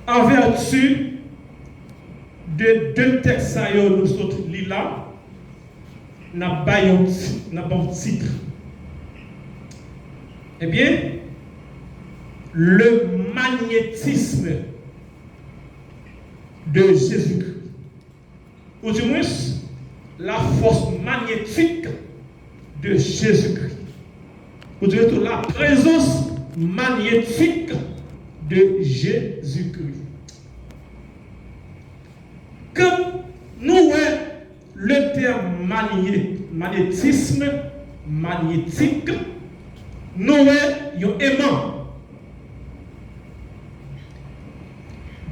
en vertu de deux textes que nous sommes là, nous avons un titre. Eh bien, le magnétisme de Jésus-Christ. Ou du moins, la force magnétique de Jésus-Christ. Ou du moins, la présence magnétique de Jésus-Christ. Quand nous voyons le terme magnétisme, magnétique, nous voyons un aimant.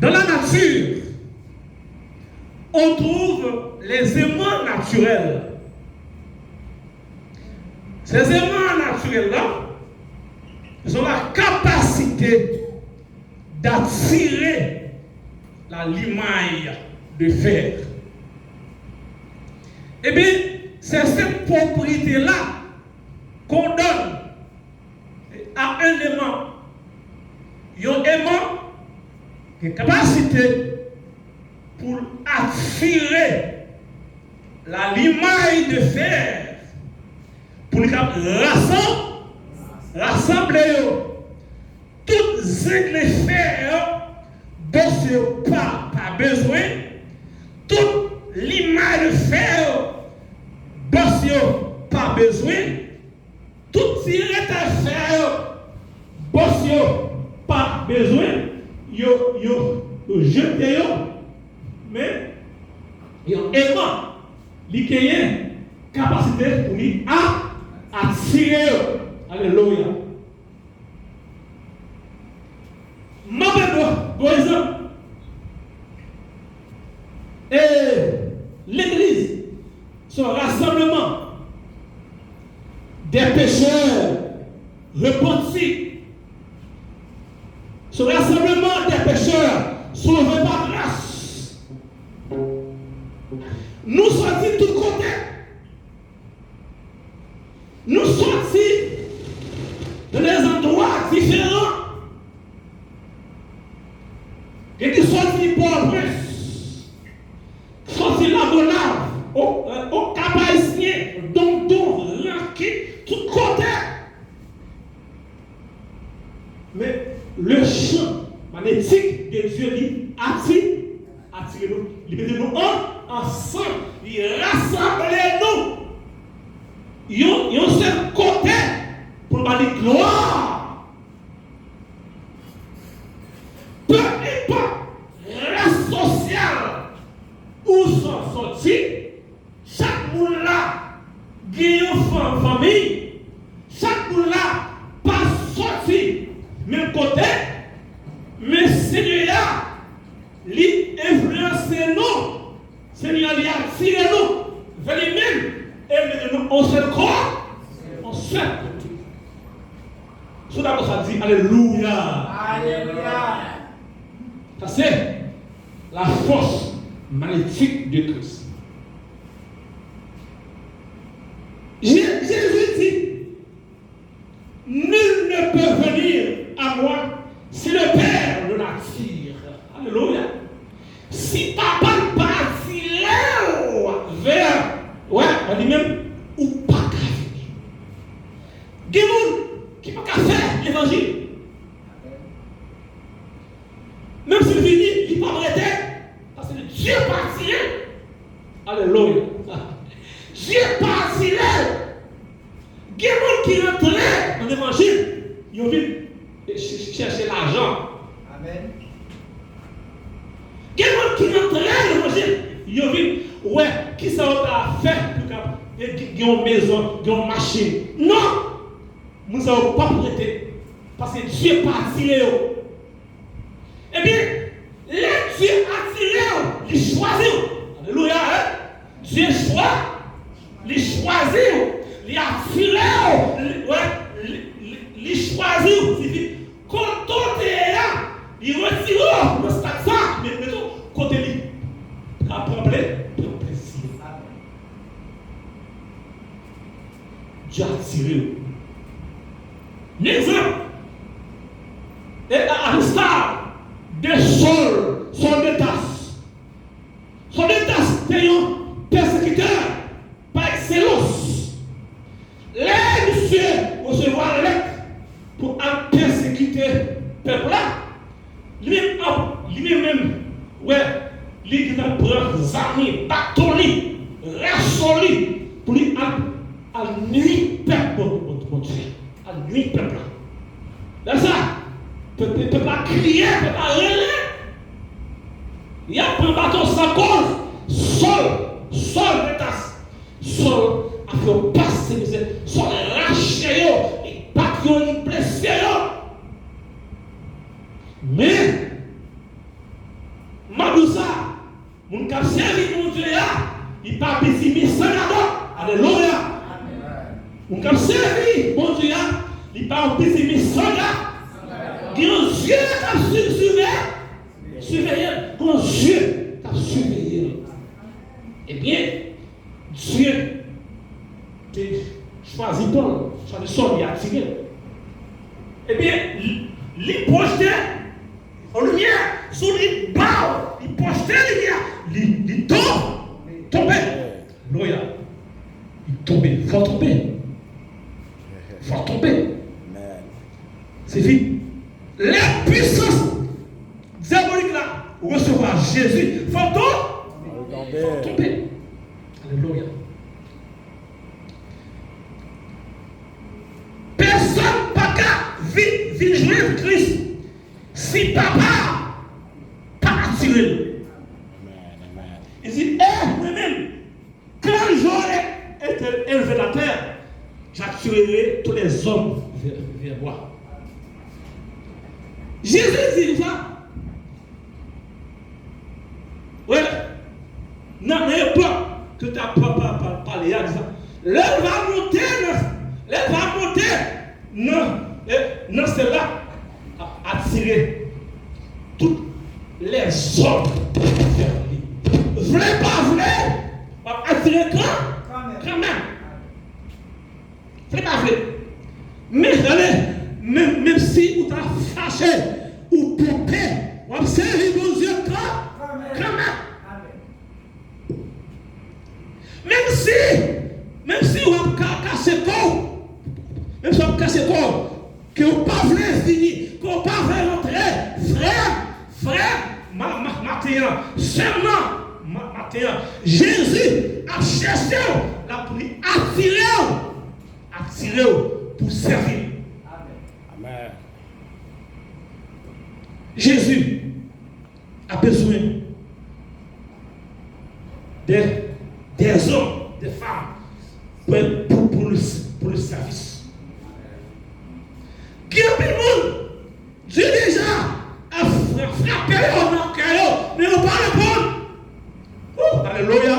Dans la nature, on trouve les aimants naturels. Ces aimants naturels-là, ils ont la capacité d'attirer la limaille de fer. Eh bien, c'est cette propriété-là qu'on donne à un aimant. Un aimant qui a une capacité pour attirer la limaille de fer, pour rassembler toutes les fers dont pas besoin, toute limaille de fer dont pas besoin, tout tirer de fer dont pas besoin, yo jeter mais il y a un aimant qui a une capacité pour lui attirer. Alléluia. Par exemple, l'église, son rassemblement des pécheurs repentis, ce rassemblement des pécheurs sauvés par grâce, nous sortis de tous côtés. Nous sortis dans des endroits différents. Et qui sortis Port-au-Prince, sortis la Gonave, au Cap-Haïtien, Dondon, Lanky, tout côté. Mais le champ magnétique de Dieu lui attire nous. Il met nous ensemble. Il rassemble nous. Il y a un seul côté pour nous dire gloire. Peu importe race sociale où sont sortis, chaque monde là gagne une famille, chaque monde là pas sorti même côté, mais Seigneur lui influence nous, Seigneur lui attire nous vers lui-même et nous on se croit, on se côté. C'est là que ça dit Alléluia. Alléluia. Ça c'est la force magnétique de Christ. Jésus dit, nul ne peut venir à moi si le Père ne l'attire. Alléluia. Si papa ne pas attiré vers, on dit même, ou pas qu'à venir. Il y a des gens qui ne peuvent pas faire l'évangile. Même s'il finit, il ne peut pas arrêter. Parce que Dieu pas attiré. Alléluia. Dieu pas attiré. Il y a des gens qui rentrent dans l'évangile. Ils ont vu chercher l'argent. Amen. Il y a des gens qui rentrent dans l'évangile. Ils ont vu, ouais, qui ça va faire pour qu'ils aient une maison, une machine. Non! Nous n'avons pas prêté. Parce que Dieu pas attiré. Eh bien, les Dieu attiré, il choisit. Alléluia. Dieu choisit. Il choisit. Il attiré. Il choisit. Quand on est là, il retire le stade ça. Mais mettons, côté lui. Après, plaisir. Dieu a attiré. L'exemple est à l'instar des choses lui-même, ouais, lui qui prend des amis, bâtons, rassoli, pour lui à nuit peuple, mon Dieu, à nuit peuple. C'est ça, tu ne peux pas crier, tu ne peux pas râler. Il y a un bâton sans cause, sol de tasse, sol a fait passer, sol raché, il bat, il blessé. Mais, Madoussa, mon cap servi mon Dieu, il pas pessimiste sans là-bas. Alléluia. Mon cap servi mon Dieu, il pas pessimiste sans là. Il y a un Dieu qui a surveillé, un Dieu qui a surveillé. Eh bien, Dieu t'a choisi Paul, choisi Saul, il a tiré. Eh bien, il projetait en lumière, sur les barres, il projetait la lumière, il tombait. Loya, il tombait, il faut tomber. Il faut tomber. C'est fini. La puissance diabolique là, recevoir Jésus, il faut tomber. Alléluia. Personne n'a qu'à vivre joindre Christ si papa pas attiré. Il dit, moi-même, quand j'aurai été élevé la terre, j'attirerai tous les hommes vers moi. Jésus dit ça. Oui. Non, mais pas que ta papa parlé à ça. L'elle va monter, non, c'est là, attirer tous les hommes vers lui. Vrai, pas vrai, attirer quand même. Vrai, pas vrai. Mais allez, même si vous t'as fâché ou pompé, vous observez vos yeux quand même. Même si vous avez cassé corps, que vous ne pouvez pas finir, que vous ne pouvez pas rentrer, frère, maintenant, seulement, Jésus a cherché la pour attirer pour servir. Amen. Jésus a besoin des hommes, des femmes pour le service. Qui a pris le monde? Dieu déjà a frappé dans le cœur, mais on ne parle pas. Alléluia.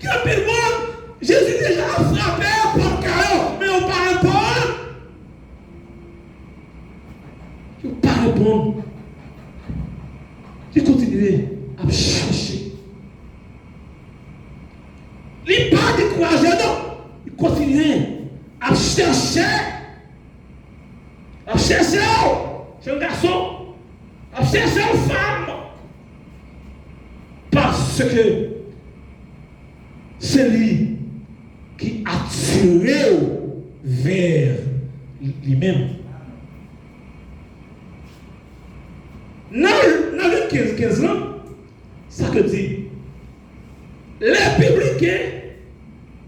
Qui a pris le monde? Jésus déjà a frappé dans le cœur, mais on ne parle pas. Je ne parle pas. Je continue à chercher. Il n'est pas découragé, non. Il continue à chercher. À chercher un garçon. À chercher une femme. Parce que c'est lui qui a tiré vers lui-même. Dans le 15 ans, ça que dit. Les publicains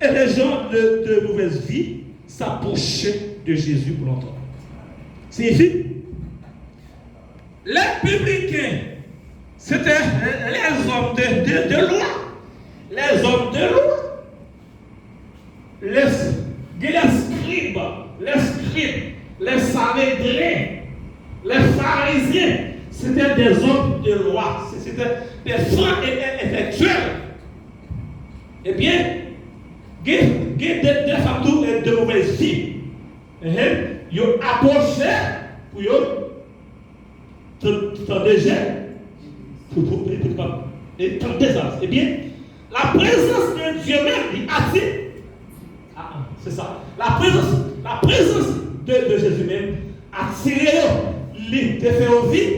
et les gens de mauvaise vie s'approchaient de Jésus pour longtemps. Signifie, les publicains, c'était les hommes de loi. Les hommes de loi. Les scribes, les savédrins, les pharisiens, c'était des hommes de loi. C'était des gens intellectuels. Eh bien, il y a des femmes de mauvaise vie. Ils ont approché pour tenter ça. Eh bien, la présence de Dieu même, il attire. C'est ça. La présence de Jésus même attire. Il te fait envie,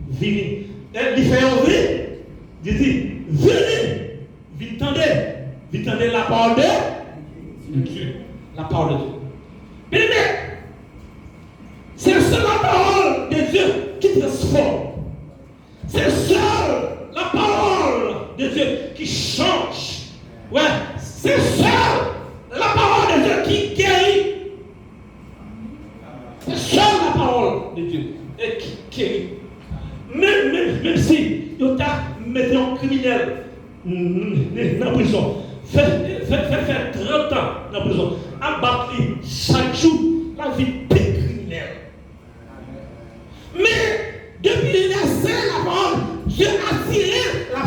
venez. Il fait envie, il dit, venez, vous tendez la parole de Dieu. La parole de Dieu. Bien aimé, c'est la parole de Dieu qui transforme. C'est seul la parole de Dieu qui change. Ouais, c'est seul la parole de Dieu qui guérit. C'est seul la parole de Dieu qui guérit. Même si il t'a mis en criminel dans la prison, fait 30 ans dans la prison, abattre chaque jour la vie plus criminelle. Mais depuis il a laissé la parole, Dieu a tiré l'a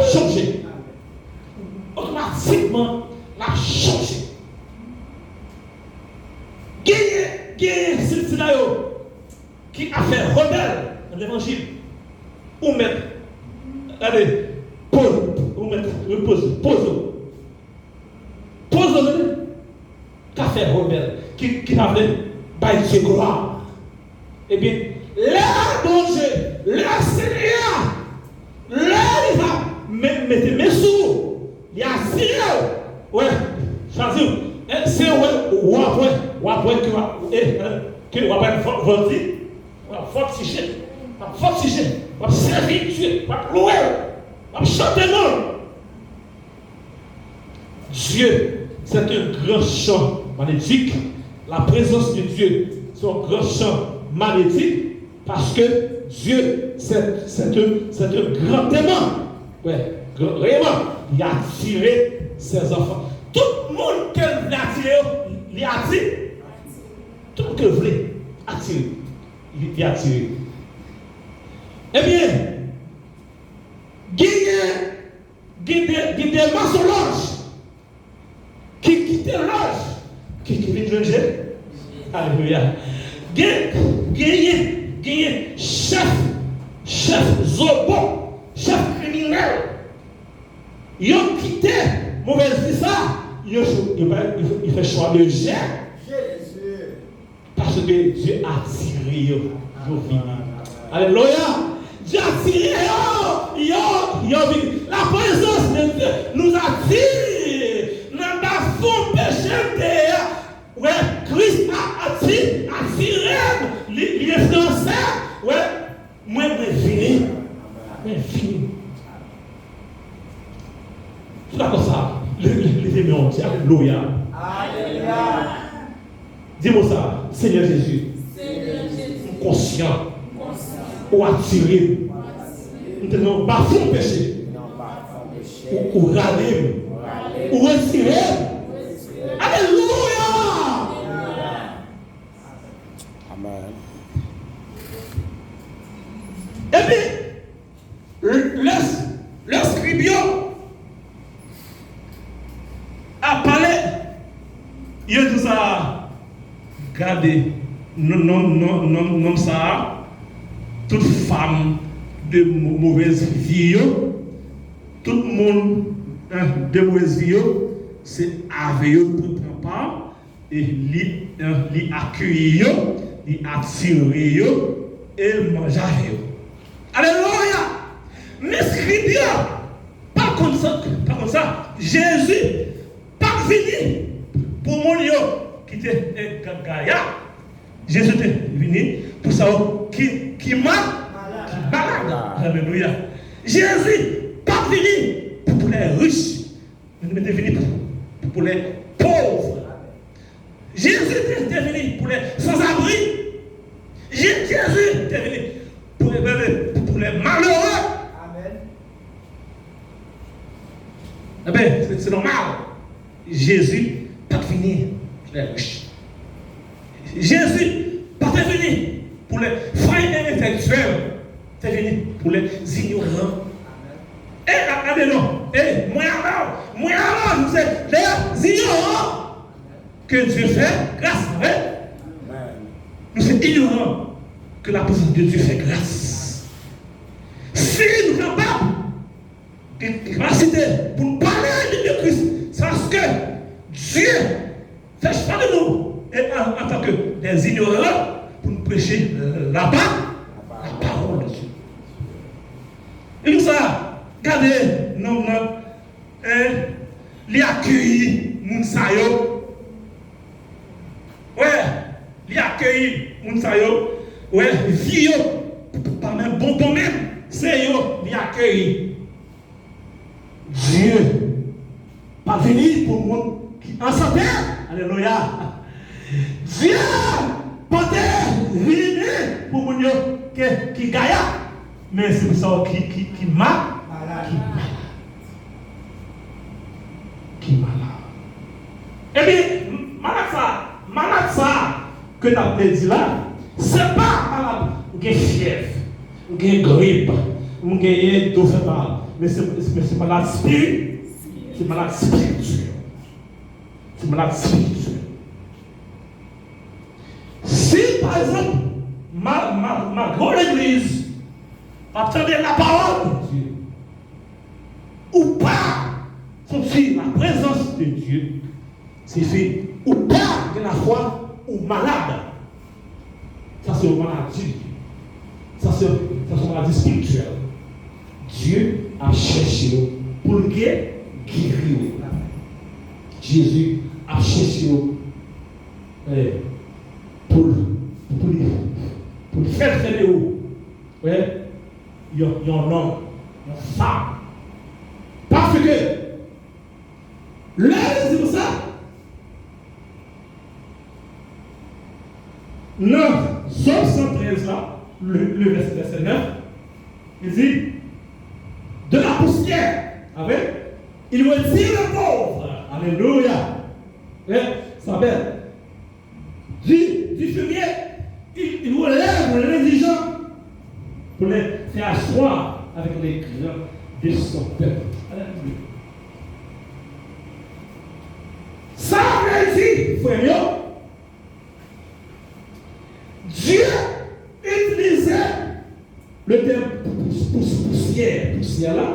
changé. Automatiquement, l'a changé. Gagné c'est là qui a fait rebelle dans l'évangile. Ou mettre, allez, pose, qu'a fait rebelle, qui a fait by Dieu gloire. Eh bien, là, bon Dieu, là, Seigneur, là, il va mettre mes sous, il y a tiré, ouais, choisir, c'est ou après que vous avez fortifié, vous avez servi Dieu, vous avez loué, vous avez chanté non. Dieu, c'est un grand chant magnétique. La présence de Dieu, c'est un grand chant magnétique parce que Dieu, c'est un grand aimant. Ouais, vraiment, il a attiré ses enfants. Tout le monde qui a attiré, il a attiré. Tout le monde qui voulait attirer, il a attiré. Eh bien, il y a des maçons qui quittent l'âge, qui viennent de Dieu. Alléluia. Gagné chef zobo, chef criminel. Ils ont quitté mauvaise vie ça. Il fait choix de Jésus. Parce que Dieu a tiré. Alléluia. Dieu a tiré. La présence de Dieu nous a tiré. Nous n'avons pas péché. Ouais, Christ a attiré, l'influenceur. Ouais, moi, fini. C'est pas comme ça. Les amis ont dit Alléluia. Dis-moi ça, Seigneur Jésus. Conscient. Ou attiré. Nous n'avons pas fait péché. Ou râler. Ou retirer. Alléluia. Amen. Et puis, le scribion a parlé. Il a dit ça. Regardez, non, ça. Toute femme de mauvaise vie, tout le monde de mauvaise vie, c'est avec eux pour prendre et les accueillir, les attirer et manger avec eux. Alléluia! Mais scribia, pas comme ça, Jésus, pas venu pour mon lieu qui était Gaïa. Jésus était venu pour savoir qui malade. Alléluia. Jésus, pas venu pour les riches, mais il est venu pour les pauvres. Jésus était venu pour les sans-abri. Jésus était venu pour les malheureux. Amen. Eh bien, c'est normal. Jésus pas venu pour les riches. Jésus pas venu pour les failles intellectuels. C'est venu pour les ignorants. Et non. Moi alors, vous êtes les ignorants que Dieu fait grâce. Nous sommes ignorants que la présence de Dieu fait grâce. Si nous sommes capables de capacité pour nous parler de Christ, c'est parce que Dieu fait choix de nous et en tant que des ignorants pour nous prêcher la parole de Dieu. Et nous ça, regardez, les accueillis, Mounsayo. Ouais, les accueillis, Mounsayo. Ouais, vie, par un bon accueilli. Dieu pas venu pour le monde qui en santé. Alléluia. Dieu pas venu pour le monde qui gagne. Mais c'est pour ça qui malade. Qui malade. Eh bien, malade ça que tu as dit là, c'est pas malade. Ou fièvre, ou grippe, ou dos fait mal. Mais c'est malade spirituel. C'est malade spirituel. C'est malade spirituel. Si par exemple, ma grande église attendait la parole de Dieu, ou pas sentir la présence de Dieu, c'est fait, ou pas de la foi, ou malade. Ça c'est une maladie. Ça c'est une maladie spirituelle. Dieu a cherché pour le guérir. Jésus a cherché pour faire de vous. Il y a un homme, une femme. Parce que là, c'est pour ça. Non, Somme 113 là, le verset 9, il dit de la poussière, avec, il retire le pauvre. Alléluia. Ça belle. Du fumier, il relève l'indigent pour les faire asseoir avec les grands de son peuple. Alléluia. Ça veut dire, frère, Dieu utilisait le terme poussière là,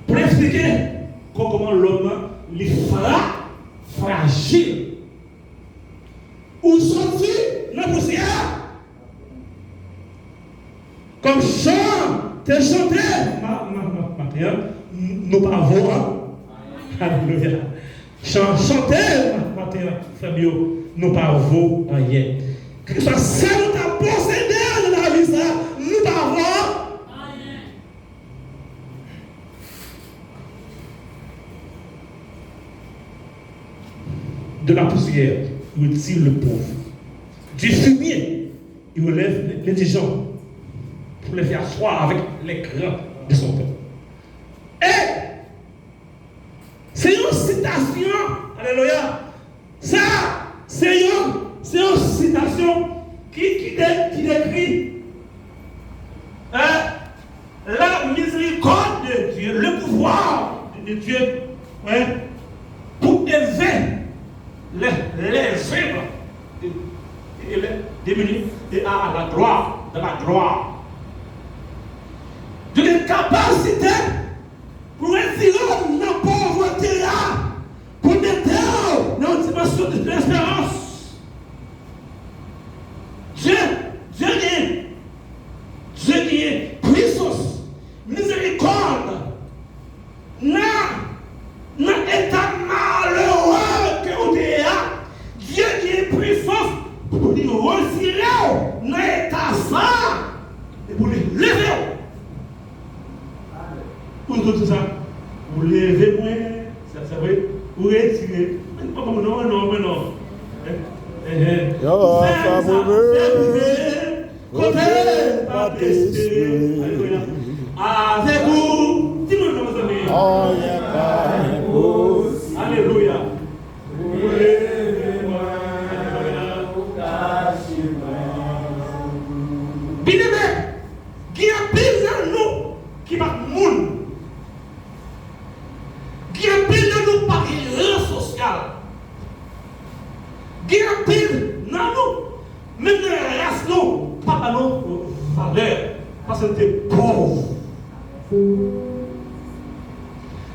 pour expliquer comment l'homme est fragile. Où sont-ils la poussière? Comme chant, t'es chanté, nous pas voir. Alléluia. Chanter, Fabio, nous pas voir rien. Que ça seul t'a possédé de la vie, ça, nous pas voir. De la poussière, il retire le pauvre. Du fumier, il relève les gens pour les faire asseoir avec les grands de son peuple. Et c'est une citation, alléluia. Ça, c'est une citation qui décrit la miséricorde de Dieu, le pouvoir de Dieu pour élever les œuvres démunis à la gloire, de la gloire. De capacité pour retirer la pauvreté là, pour mettre dans une dimension de l'espérance. Dieu qui est puissance, miséricorde, dans l'état malheureux que vous êtes, Dieu qui est puissance pour nous retirer dans l'état ça et pour les lever. Pour tout ça, vous levez moins, ça va, vous retirez. Non. Avec vous, dis-moi nos amis. Alléluia. Vous levez moins, vous cachez moins. Bien aimé, qui a pile dans nous, qui va mourir. Qui a pile dans nous par l'erreur sociale. Qui a pile dans nous, même dans la race, nous, pas à nos valeurs, parce que nous sommes pauvres.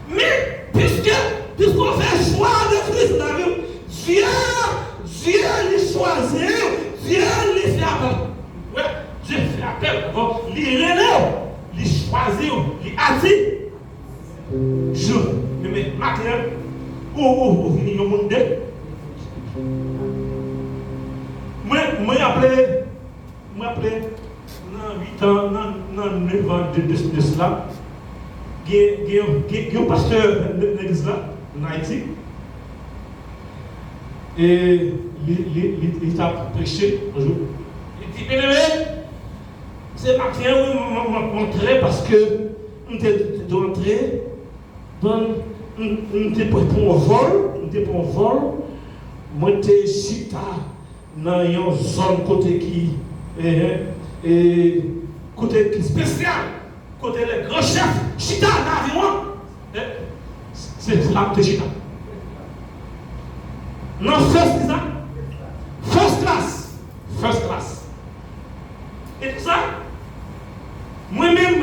Mais, puisqu'on fait le choix de Christ dans la vie, Dieu les choisit, Dieu les fait appel. Ouais, Dieu fait appel, les relève, les choisit, les attire. Je, mais maintenant, où venez au monde? Moi, appelé, dans 8 ans, 9 ans de cela, il y a un pasteur de l'église là, en Haïti, et il a prêché un jour. Il dit, bien aimé, c'est matin où je vais rentrer parce que on était rentré, on était pour un vol, moi j'étais chita dans une zone côté qui côté spécial, côté les grands chefs, chita dans l'avion, c'est là que chita. Non, first class. Et tout ça, moi-même,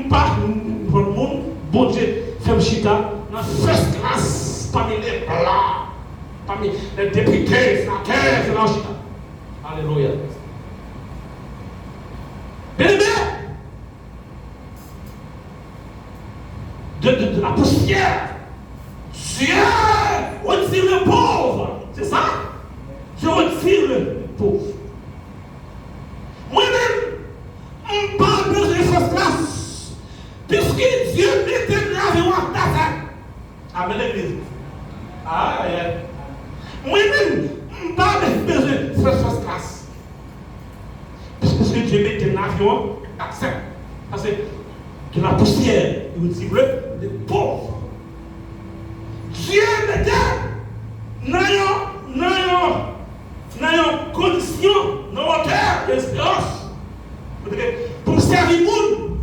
pas pour le monde, bon Dieu, fait chita dans first class, parmi les blancs, parmi les députés, sénateurs, c'est là chita. Alléluia. Bien aimé, de la poussière, Dieu retire le pauvre. C'est ça? Dieu retire le pauvre. Moi-même, je n'ai pas besoin de first class. Puisque Dieu mettait l'avion en tête. Amen l'église. Ah, moi-même, je n'ai pas besoin de first class. Puisque Dieu mettait l'avion en tête. Parce que de la poussière, il retire le pauvre. Dieu mettait dans une condition, dans une hauteur d'espérance pour servir le monde.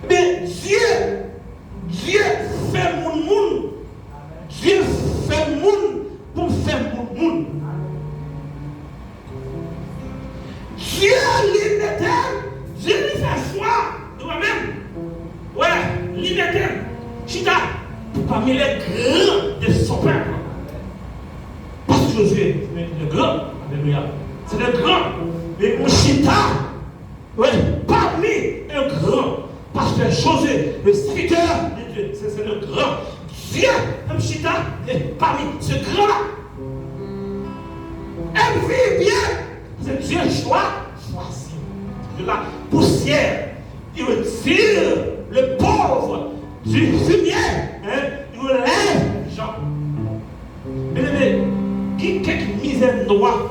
Mais Dieu fait mon monde. Dieu fait le monde pour faire mon monde. Dieu lui mettait, Dieu lui fait choix de moi-même. Ouais, lui mettait. Chita, parmi les grands de son peuple. Parce que Josué, c'est le grand. Alléluia. C'est le grand. Mais mon Chita, ouais, parmi un grand. Parce que Josué, le serviteur de Dieu, c'est le grand. Dieu, un Chita, est parmi ce grand-là. Elle vit bien. C'est Dieu choisi. De la poussière, il retire le pauvre du fumier, il relève les gens. Mais quelques misères noires,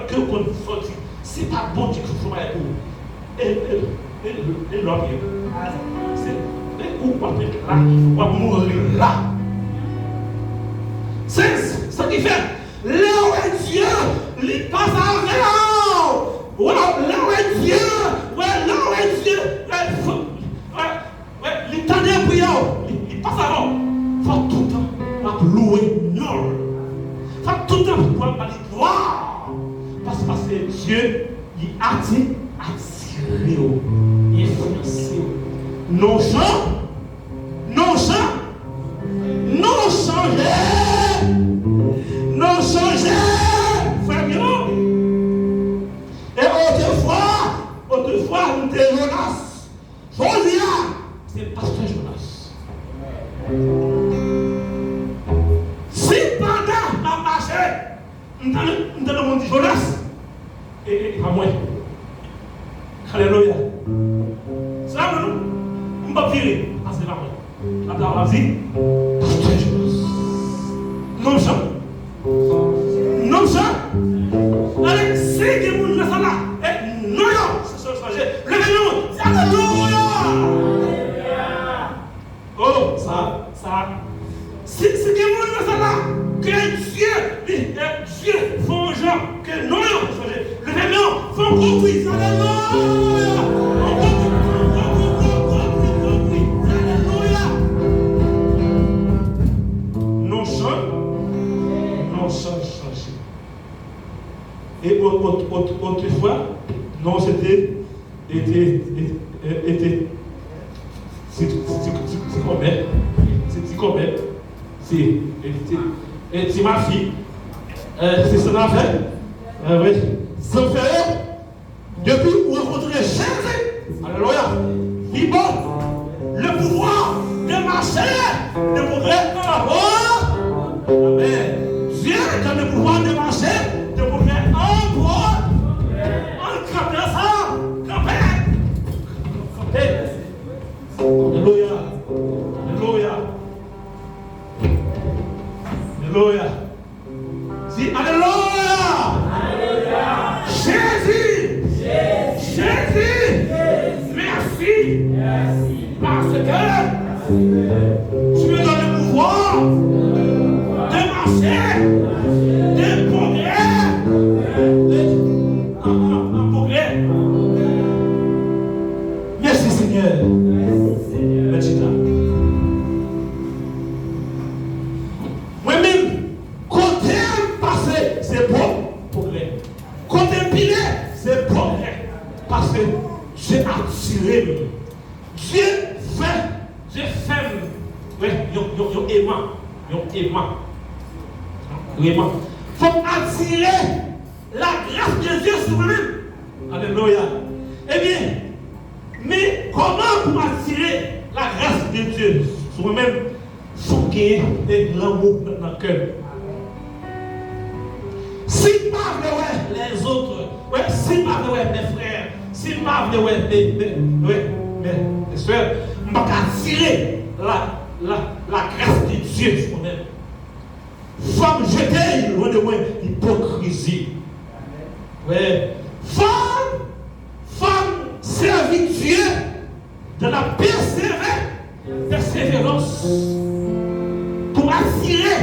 que vous sortez, c'est pas bon du coup, et l'homme, c'est où on va être là, on va mourir là. C'est ce qui fait, là où est Dieu, il passe à vélo. Là où est Dieu, là où est Dieu, il t'a dit pour vous, il passe avant. Il faut tout le temps louer, non. Il faut tout le temps pour parler de gloire. Parce que Dieu, il attire, il influence. Non changer, frère Miro. Et autrefois, nous étions Jonas. Josia, c'est le pasteur Jonas. Si pendant ma marche, nous avons dit Jonas, et pas moi. Alléluia. C'est là que nous ne pouvons pas virer. Parce que c'est pas moi. Après, on va dire, pasteur Jonas. Non, ça. Non, ça. Allez, c'est que vous ne savez pas. Non, c'est ça, c'est levez-nous. Alléluia. Oh, ça. C'est que vous ne savez pas. Que Dieu fait un genre. Que non, levez-nous. Faut qu'on puisse. Alléluia. Et autrefois, non, c'était c'est ma fille, c'est son affaire, oui, son frère, depuis où rencontrer Jésus, alléluia, il bon, le pouvoir de marcher, de progrès dans la voie, amen. Dieu donne le pouvoir de marcher, de progrès en voie, Parce que tu me donnes le pouvoir de marcher, de progrès, en progrès. Merci Seigneur. Merci là. Moi-même, côté passé, c'est bon progrès. Côté pilé, c'est progrès. Parce que Dieu a tiré. Dieu fait. Oui, yon aimant. Vraiment. Il faut attirer la grâce de Dieu sur vous-même. Alléluia. Eh bien, mais comment pour attirer la grâce de Dieu sur vous-même? Il faut qu'il y ait de l'amour dans le cœur. Si pas les autres, si pas mes frères, si pas mes soeurs, je vais attirer la grâce de Dieu sur moi-même. Femme jetée, loin de moi, hypocrisie. Ouais. Femme servir Dieu de la persévérance pour attirer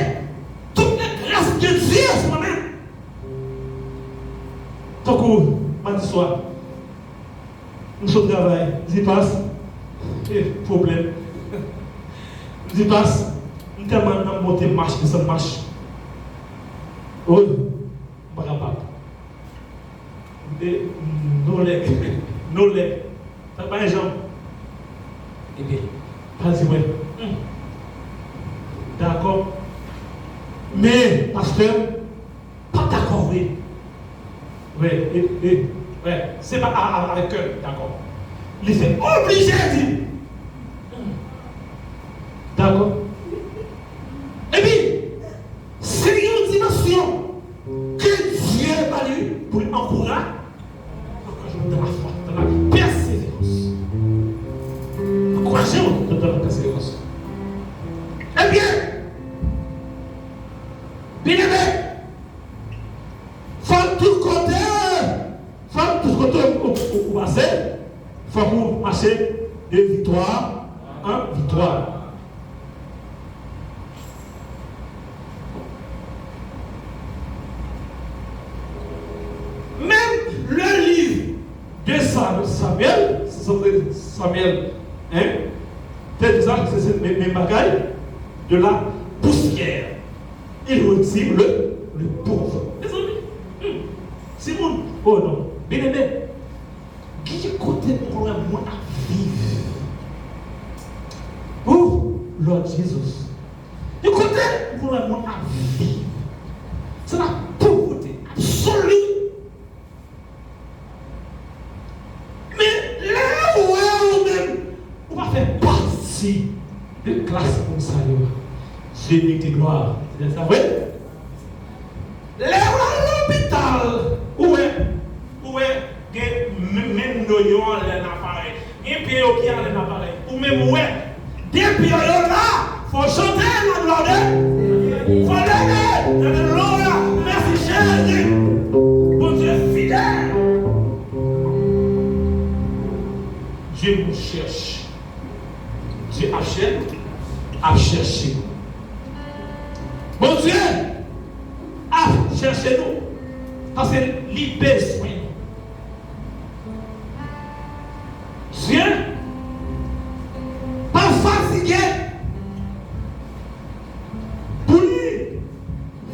toute la grâce de Dieu sur moi-même. Tant que, mardi soir, nous sommes au travail, j'y passe, problème. J'y passe, nous tellement monter marche, que ça marche. Oh, pas capable. Nos legs, ça pas un jambe. Eh bien, vas-y, ouais. D'accord. Mais, pasteur, pas d'accord, oui. Oui, c'est pas avec cœur, d'accord. Il fait obligé de dire. D'accord. Et puis, c'est une dimension que Dieu m'a dit pour encourager dans la foi, dans la persévérance. Encouragez-moi dans la persévérance. Eh bien, bien-aimé, faut tout côté au passé, faut marcher de victoire en victoire. Même le livre de Samuel, hein, c'est mes bagailles de la poussière. Il retire le pauvre. Les amis, Simon, oh non, bien aimé, qui côté pour un monde à vivre? Oh, Lord Jesus, du côté pour un monde à vivre, c'est la pauvreté absolue. Mais là où même, on va faire partie de classe comme ça. Dieu dit gloire. C'est ça, oui? Là où à l'hôpital, où est, même nous avons l'appareil, et puis il y a l'appareil, ou même où est, depuis là, il faut chanter la gloire. Il faut l'aider, l'alléluia, merci Jésus, bon Dieu fidèle. Dieu nous cherche. Dieu a cherché. Bon Dieu a cherché nous. Parce que les besoins. Dieu, pas fatigué, pour lui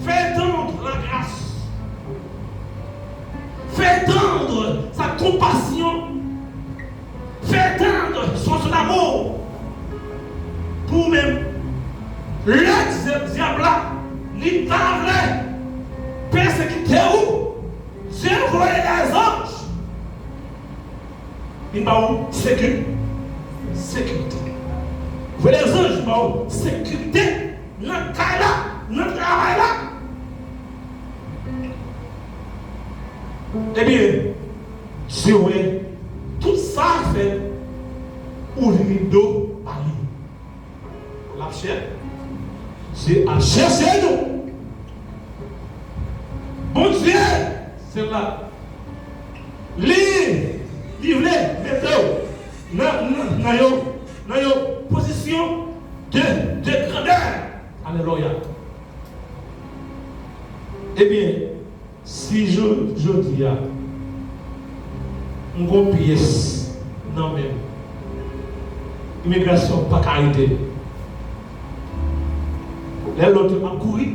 faire tendre la grâce, faire tendre sa compassion, faire tendre son amour, pour même le diable là, l'intable, persécuter où Dieu voyait les anges. Il m'a dit sécurité. Vous voyez les anges, il m'a dit sécurité. Notre travail là, notre travail là. Eh bien, Dieu, tout ça fait pour le rideau à lui. La chair, c'est à chercher nous. Bon Dieu, c'est là. Les livrets, météo, dans une position de grandeur. Alléluia. Eh bien, si je dis à une pièce, non même, immigration, pas carité. Là, l'autre m'a couru.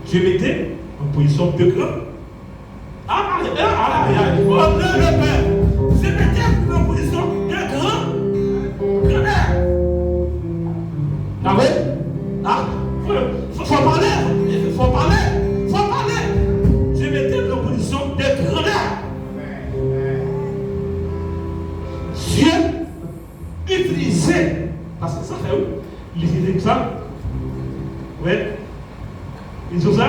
Je mettais en position de grand. Je mettais en position de grand. Ah oui? Ah, faut parler. Je mettais en position de grandeur. Dieu utilisait, parce que ça fait où? Il utilisait ça. Oui. Il utilisait ça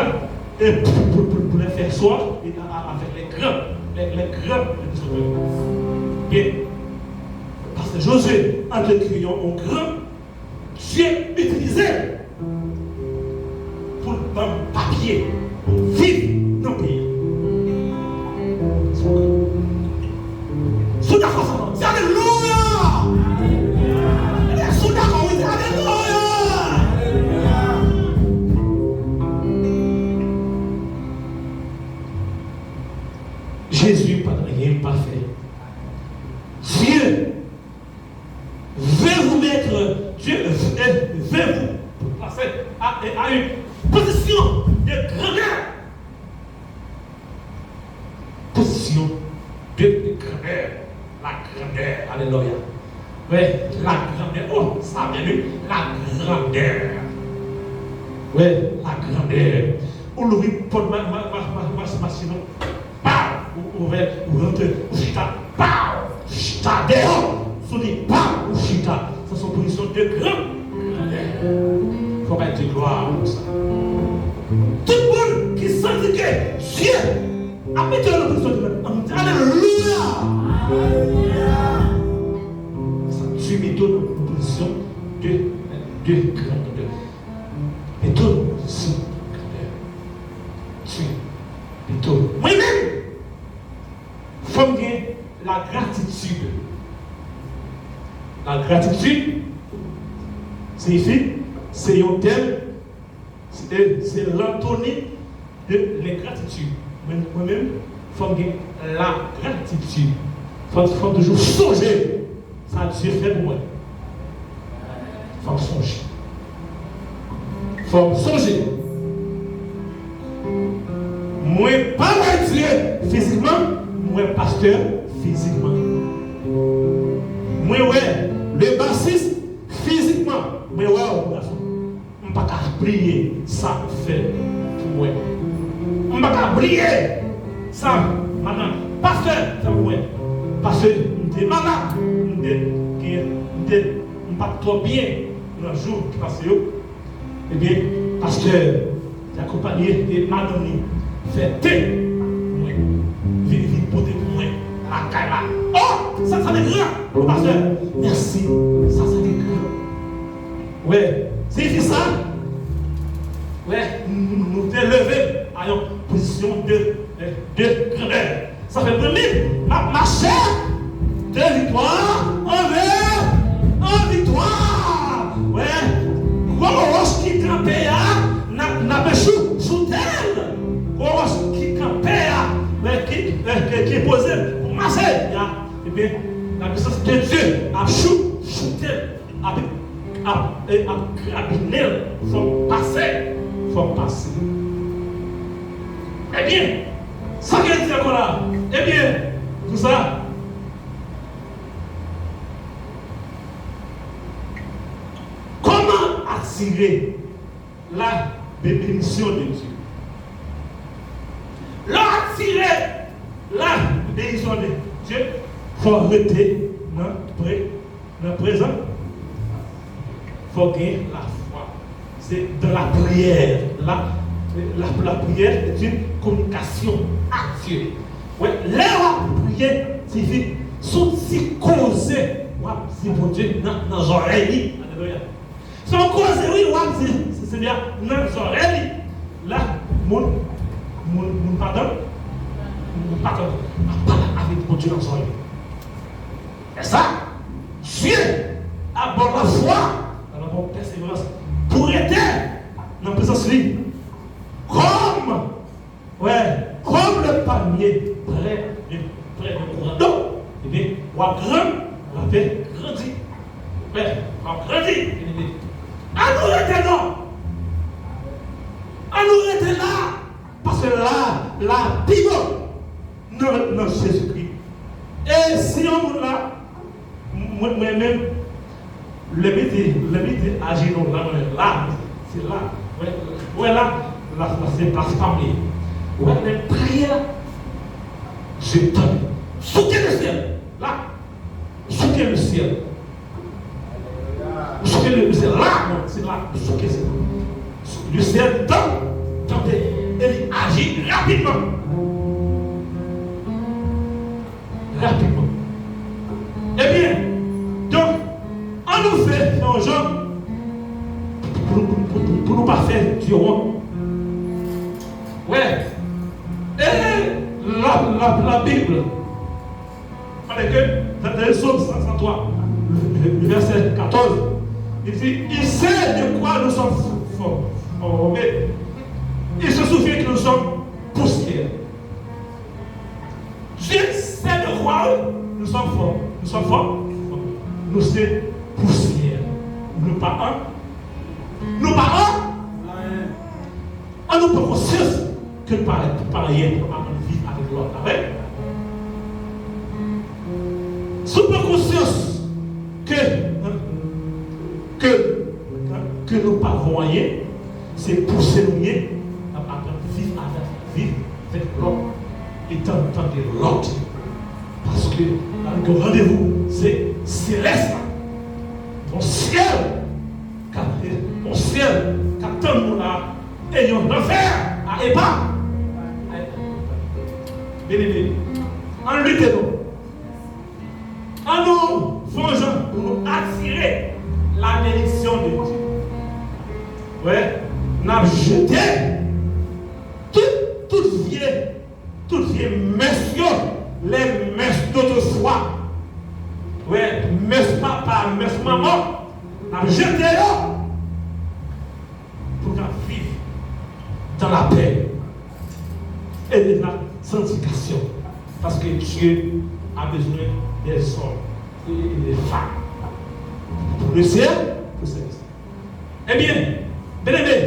pour les faire soir avec les grands. Bien. Parce que Josué, en le criant au grand, Dieu utilisait pour un papier, pour vivre dans le pays. Sous d'accord, c'est alléluia! Sous d'accord, oui, c'est alléluia! Jésus pas rien pas fait. Dieu veut vous mettre, Dieu veut vous passer à une position de grandeur. Position de grandeur. La grandeur. Alléluia. Oui, la grandeur. Oh, ça a bien vu. La grandeur. Oui, la grandeur. On l'ouvre pour ma sinon. Ou rentre, ou chita, chita dehors, sous les pas, ou chita. Ça sont positions de grand. Il ne faut pas être gloire pour ça. Tout le monde qui sent que Dieu a mis dans la position de grand. Alléluia! Ça, tu mets dans la position de grandeur. Et dans la position de grandeur. Tu mets dans moi-même. Il faut gagner la gratitude. La gratitude, c'est un thème, c'est l'antonym de l'ingratitude. Moi-même, il faut gagner la gratitude. Il faut toujours songer. Ça Dieu fait pour moi. Il faut songer. Il faut songer. Moi, pas Dieu physiquement. Moi, pasteur, physiquement. Moi, ouais, le bassiste, physiquement. Moi, ouais, on ne peut pas prier, ça fait pour moi. On ne peut pas prier, ça, madame. Pasteur, ça pour moi. Parce que je suis malade, je ne suis pas trop bien dans le jour qui passe. Eh bien, pasteur, j'ai accompagné des madame, fait pour moi, la caille là. Oh, ça est grand, le pasteur. Merci, ça est grand. Ouais, c'est ça. Ouais, nous t'es levé à une position de grandeur. Ça fait premier, ma chère, de victoire en victoire. Ouais, quoi on qui campait n'a pas sous terre. Quoi qui campait qui est posé pour masser. Eh bien, la puissance de Dieu a shooté, a grabiné, faut passer. Eh bien, ça qu'elle dit encore là, eh bien, tout ça. Comment attirer la bénédiction de Dieu? Attirer la bénédiction de Dieu, il faut arrêter dans le présent. Il faut gagner la foi. C'est dans la prière. La prière est une communication à Dieu. Ouais, là, prier, c'est si causer, c'est pour Dieu dans les oreilles. Alléluia. Si on cause, oui, c'est bien dans les oreilles. Là, mon pardon. pas avec mon Dieu dans son lieu. Et ça, Dieu aborde la foi dans la bonne persévérance pour aider dans la présence libre. Comme le panier près de courant d'eau. Eh bien, on a grandi. Ouais, on a grandi. À nous rester là. À nous rester là. Parce que là, pivot dans Jésus-Christ. Et si on là, moi-même, le métier agit là, c'est là. Ouais, là, c'est place famille. Ouais, mais prier là, je t'aime. Soutenez le ciel. Là, soutenez le ciel. Soutenez le ciel. Là, c'est là. Soutenez le ciel. Tentez. Et il agit rapidement. Rapidement. Eh bien, donc, on nous fait un genre pour nous pas faire du roi. Ouais. Et la Bible, dans le psaume 103, le verset 14, il dit, il sait de quoi nous sommes formés. Il se souvient que nous sommes poussière. Dieu sait de quoi nous sommes forts. Nous sommes forts. Nous sommes poussière. Nous pas un. Nous pas un. On nous prend conscience que pareil pour vivre avec l'autre. Sous prend conscience que nous pas voyons, c'est pousser nous à vivre avec l'autre et d'entendre l'autre. Parce que le rendez-vous, c'est céleste. Mon ciel, qu'attend nous là, ayons l'enfer à Épa. Bien aimé, en luttons, en nous faisant pour nous attirer la bénédiction de Dieu. Ouais, nous avons jeté toute vieille messieurs, les messes d'autrefois. Ouais, messes papa, messes maman, nous avons jeté là pour vivre dans la paix et de la sanctification. Parce que Dieu a besoin des hommes et des femmes. Pour le ciel, pour le ciel. Eh bien, bien aimé,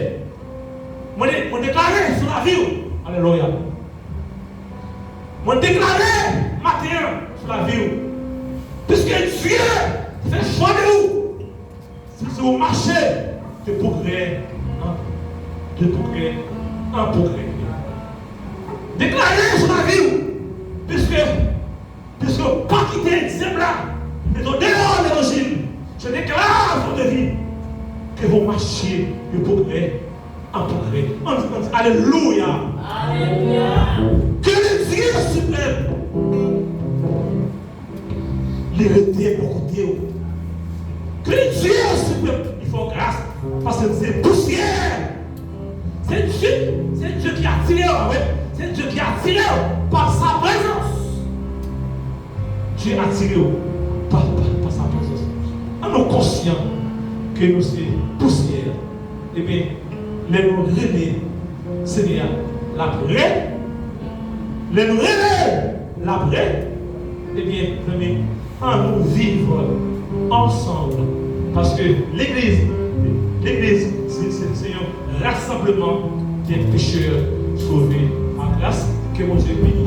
on déclaré sur la vie. Alléluia. On déclaré matin sur la vie. Puisque Dieu fait choix de vous. Si vous marchez de progrès en progrès. Déclarez sur la vie. Puisque pas quitter le diable là, mais dehors de l'évangile. Je déclare votre vie que vous marchiez de progrès en progrès. On dit Alléluia. Alléluia. Que le Dieu suprême l'hérité pour côté. Que le Dieu suprême, il faut grâce. Parce que c'est poussière. C'est Dieu qui a tiré. C'est Dieu qui a tiré par sa présence. Dieu a tiré par sa présence. En nous conscients que nous sommes poussière, eh bien, les nous réveiller, Seigneur, l'après, les nous réveiller, l'après, eh bien, en nous vivre ensemble. Parce que l'Église, c'est un rassemblement des pécheurs sauvés. En grâce que mon Dieu bénit.